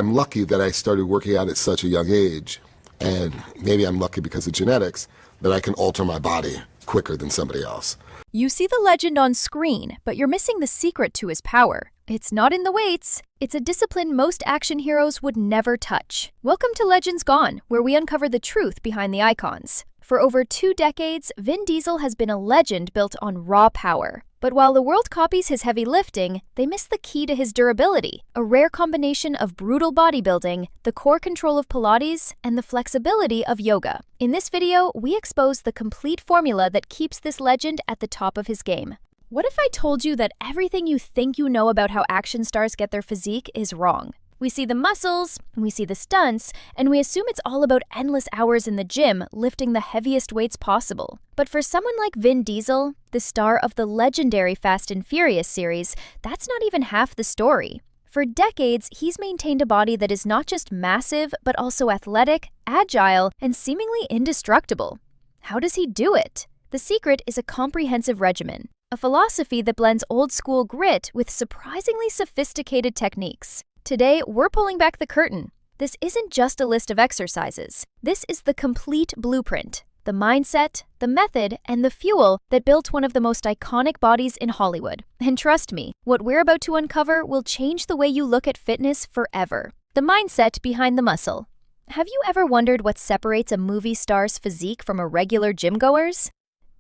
I'm lucky that I started working out at such a young age, and maybe I'm lucky because of genetics, that I can alter my body quicker than somebody else. You see the legend on screen, but you're missing the secret to his power. It's not in the weights. It's a discipline most action heroes would never touch. Welcome to Legends Gone, where we uncover the truth behind the icons. For over 2 decades, Vin Diesel has been a legend built on raw power. But while the world copies his heavy lifting, they miss the key to his durability, a rare combination of brutal bodybuilding, the core control of Pilates, and the flexibility of yoga. In this video, we expose the complete formula that keeps this legend at the top of his game. What if I told you that everything you think you know about how action stars get their physique is wrong? We see the muscles, we see the stunts, and we assume it's all about endless hours in the gym lifting the heaviest weights possible. But for someone like Vin Diesel, the star of the legendary Fast and Furious series, that's not even half the story. For decades, he's maintained a body that is not just massive, but also athletic, agile, and seemingly indestructible. How does he do it? The secret is a comprehensive regimen, a philosophy that blends old-school grit with surprisingly sophisticated techniques. Today, we're pulling back the curtain. This isn't just a list of exercises. This is the complete blueprint, the mindset, the method, and the fuel that built one of the most iconic bodies in Hollywood. And trust me, what we're about to uncover will change the way you look at fitness forever. The mindset behind the muscle. Have you ever wondered what separates a movie star's physique from a regular gym-goer's?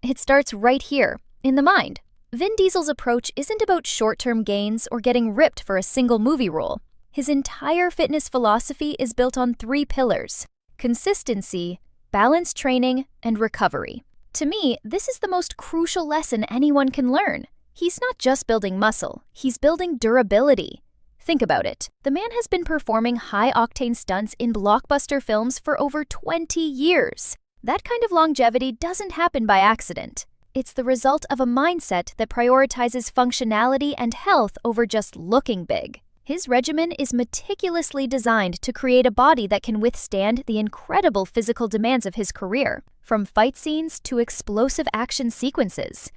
It starts right here, in the mind. Vin Diesel's approach isn't about short-term gains or getting ripped for a single movie role. His entire fitness philosophy is built on 3 pillars: consistency, balanced training, and recovery. To me, this is the most crucial lesson anyone can learn. He's not just building muscle, he's building durability. Think about it. The man has been performing high-octane stunts in blockbuster films for over 20 years. That kind of longevity doesn't happen by accident. It's the result of a mindset that prioritizes functionality and health over just looking big. His regimen is meticulously designed to create a body that can withstand the incredible physical demands of his career, from fight scenes to explosive action sequences.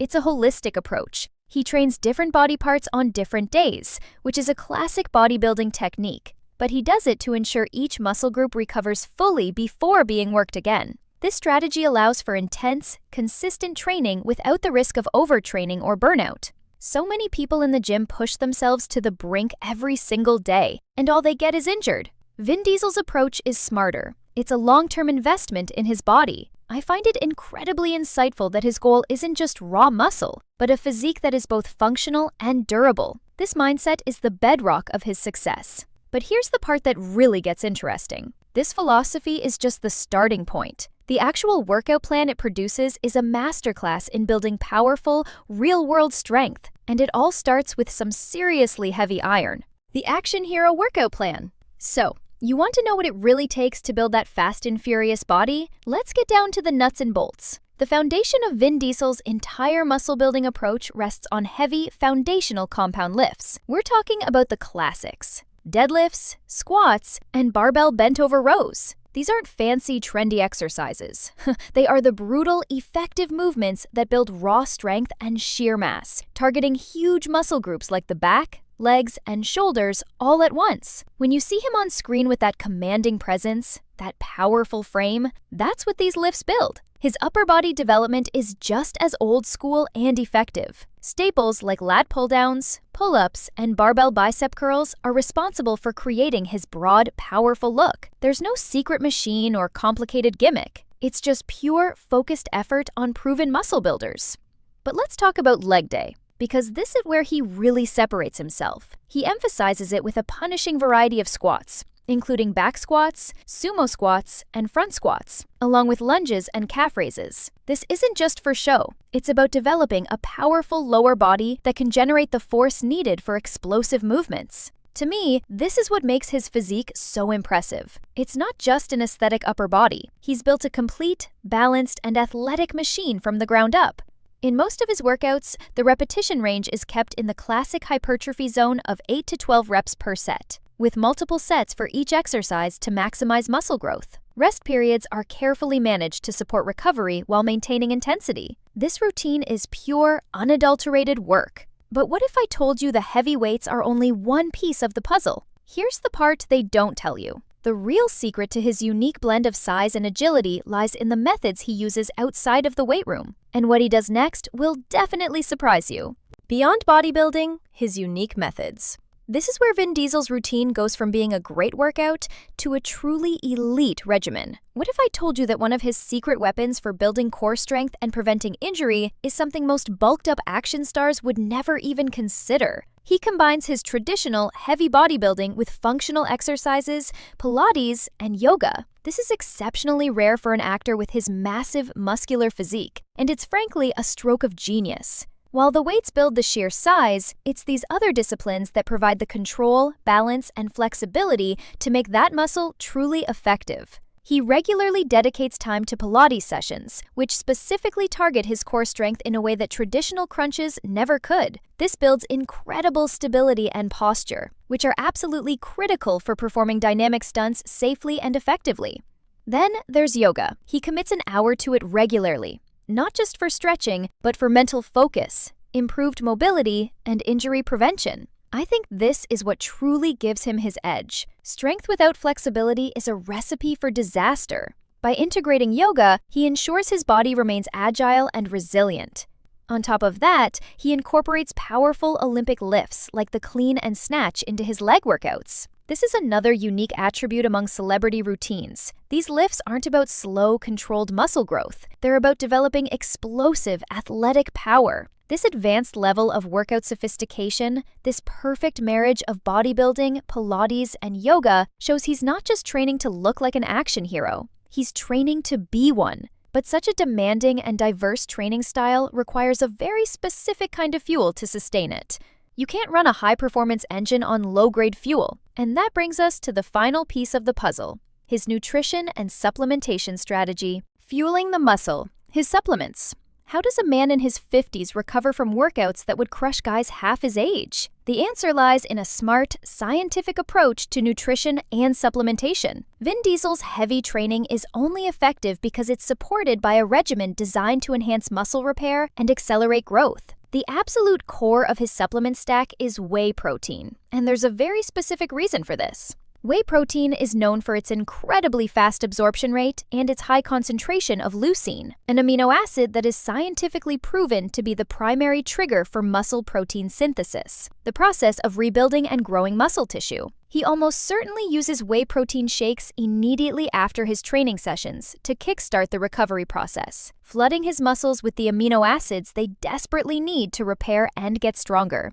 It's a holistic approach. He trains different body parts on different days, which is a classic bodybuilding technique, but he does it to ensure each muscle group recovers fully before being worked again. This strategy allows for intense, consistent training without the risk of overtraining or burnout. So many people in the gym push themselves to the brink every single day, and all they get is injured. Vin Diesel's approach is smarter. It's a long-term investment in his body. I find it incredibly insightful that his goal isn't just raw muscle, but a physique that is both functional and durable. This mindset is the bedrock of his success. But here's the part that really gets interesting. This philosophy is just the starting point. The actual workout plan it produces is a masterclass in building powerful, real-world strength, and it all starts with some seriously heavy iron. The Action Hero Workout Plan. So, you want to know what it really takes to build that fast and furious body? Let's get down to the nuts and bolts. The foundation of Vin Diesel's entire muscle-building approach rests on heavy, foundational compound lifts. We're talking about the classics: deadlifts, squats, and barbell bent-over rows. These aren't fancy, trendy exercises. They are the brutal, effective movements that build raw strength and sheer mass, targeting huge muscle groups like the back, legs, and shoulders all at once. When you see him on screen with that commanding presence, that powerful frame, that's what these lifts build. His upper body development is just as old school and effective. Staples like lat pull-downs, pull-ups, and barbell bicep curls are responsible for creating his broad, powerful look. There's no secret machine or complicated gimmick. It's just pure, focused effort on proven muscle builders. But let's talk about leg day, because this is where he really separates himself. He emphasizes it with a punishing variety of squats, including back squats, sumo squats, and front squats, along with lunges and calf raises. This isn't just for show. It's about developing a powerful lower body that can generate the force needed for explosive movements. To me, this is what makes his physique so impressive. It's not just an aesthetic upper body. He's built a complete, balanced, and athletic machine from the ground up. In most of his workouts, the repetition range is kept in the classic hypertrophy zone of 8 to 12 reps per set, with multiple sets for each exercise to maximize muscle growth. Rest periods are carefully managed to support recovery while maintaining intensity. This routine is pure, unadulterated work. But what if I told you the heavy weights are only one piece of the puzzle? Here's the part they don't tell you. The real secret to his unique blend of size and agility lies in the methods he uses outside of the weight room. And what he does next will definitely surprise you. Beyond bodybuilding, his unique methods. This is where Vin Diesel's routine goes from being a great workout to a truly elite regimen. What if I told you that one of his secret weapons for building core strength and preventing injury is something most bulked-up action stars would never even consider? He combines his traditional heavy bodybuilding with functional exercises, Pilates, and yoga. This is exceptionally rare for an actor with his massive muscular physique, and it's frankly a stroke of genius. While the weights build the sheer size, it's these other disciplines that provide the control, balance, and flexibility to make that muscle truly effective. He regularly dedicates time to Pilates sessions, which specifically target his core strength in a way that traditional crunches never could. This builds incredible stability and posture, which are absolutely critical for performing dynamic stunts safely and effectively. Then there's yoga. He commits an hour to it regularly, not just for stretching, but for mental focus, improved mobility, and injury prevention. I think this is what truly gives him his edge. Strength without flexibility is a recipe for disaster. By integrating yoga, he ensures his body remains agile and resilient. On top of that, he incorporates powerful Olympic lifts like the clean and snatch into his leg workouts. This is another unique attribute among celebrity routines. These lifts aren't about slow, controlled muscle growth. They're about developing explosive, athletic power. This advanced level of workout sophistication, this perfect marriage of bodybuilding, Pilates, and yoga shows he's not just training to look like an action hero. He's training to be one. But such a demanding and diverse training style requires a very specific kind of fuel to sustain it. You can't run a high-performance engine on low-grade fuel. And that brings us to the final piece of the puzzle, his nutrition and supplementation strategy. Fueling the muscle, his supplements. How does a man in his 50s recover from workouts that would crush guys half his age? The answer lies in a smart, scientific approach to nutrition and supplementation. Vin Diesel's heavy training is only effective because it's supported by a regimen designed to enhance muscle repair and accelerate growth. The absolute core of his supplement stack is whey protein, and there's a very specific reason for this. Whey protein is known for its incredibly fast absorption rate and its high concentration of leucine, an amino acid that is scientifically proven to be the primary trigger for muscle protein synthesis, the process of rebuilding and growing muscle tissue. He almost certainly uses whey protein shakes immediately after his training sessions to kickstart the recovery process, flooding his muscles with the amino acids they desperately need to repair and get stronger.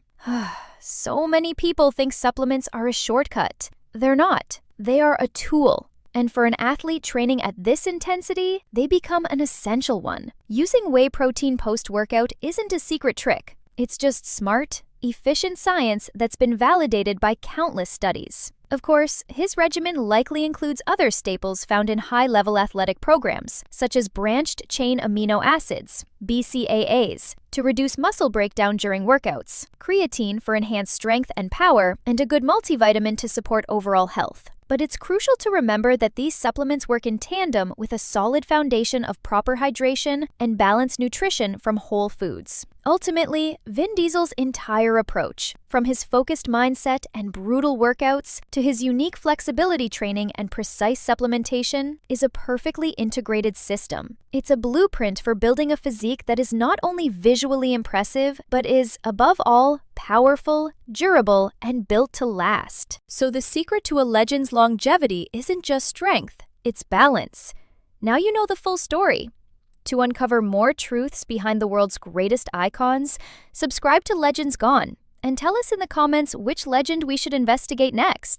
So many people think supplements are a shortcut. They're not. They are a tool. And for an athlete training at this intensity, they become an essential one. Using whey protein post-workout isn't a secret trick. It's just smart, efficient science that's been validated by countless studies. Of course, his regimen likely includes other staples found in high-level athletic programs, such as branched-chain amino acids, BCAAs, to reduce muscle breakdown during workouts, creatine for enhanced strength and power, and a good multivitamin to support overall health. But it's crucial to remember that these supplements work in tandem with a solid foundation of proper hydration and balanced nutrition from whole foods. Ultimately, Vin Diesel's entire approach, from his focused mindset and brutal workouts to his unique flexibility training and precise supplementation, is a perfectly integrated system. It's a blueprint for building a physique that is not only visually impressive, but is, above all, powerful, durable, and built to last. So the secret to a legend's longevity isn't just strength, it's balance. Now you know the full story. To uncover more truths behind the world's greatest icons, subscribe to Legends Gone and tell us in the comments which legend we should investigate next.